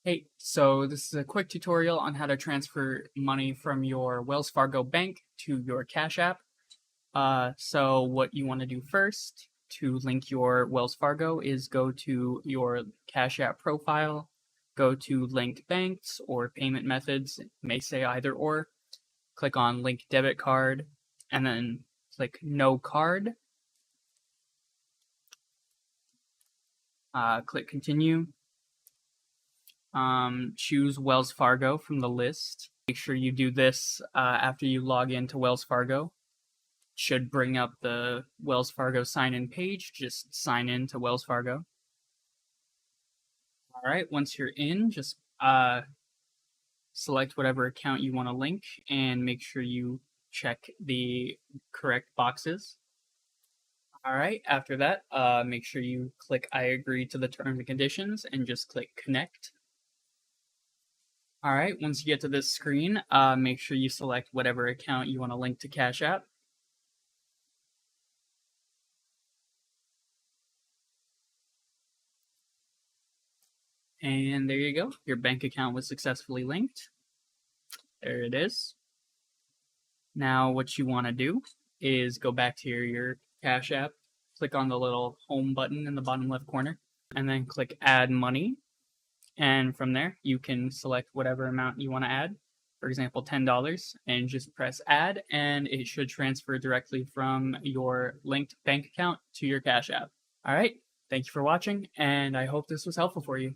Hey, so this is a quick tutorial on how to transfer money from your Wells Fargo bank to your Cash App. So what you want to do first to link your Wells Fargo is go to your Cash App profile, go to linked banks or payment methods, it may say either or, click on link debit card, and then click no card, click continue. Choose Wells Fargo from the list. Make sure you do this after you log into Wells Fargo. Should bring up the Wells Fargo sign-in page. Just sign in to Wells Fargo. All right, once you're in, just select whatever account you want to link and make sure you check the correct boxes. All right, after that, make sure you click I agree to the terms and conditions and just click connect. All right, once you get to this screen, make sure you select whatever account you want to link to Cash App. And there you go. Your bank account was successfully linked. There it is. Now what you want to do is go back to your Cash App, click on the little home button in the bottom left corner, and then click add money. And from there, you can select whatever amount you want to add. For example, $10, and just press add, and it should transfer directly from your linked bank account to your Cash App. All right, thank you for watching, and I hope this was helpful for you.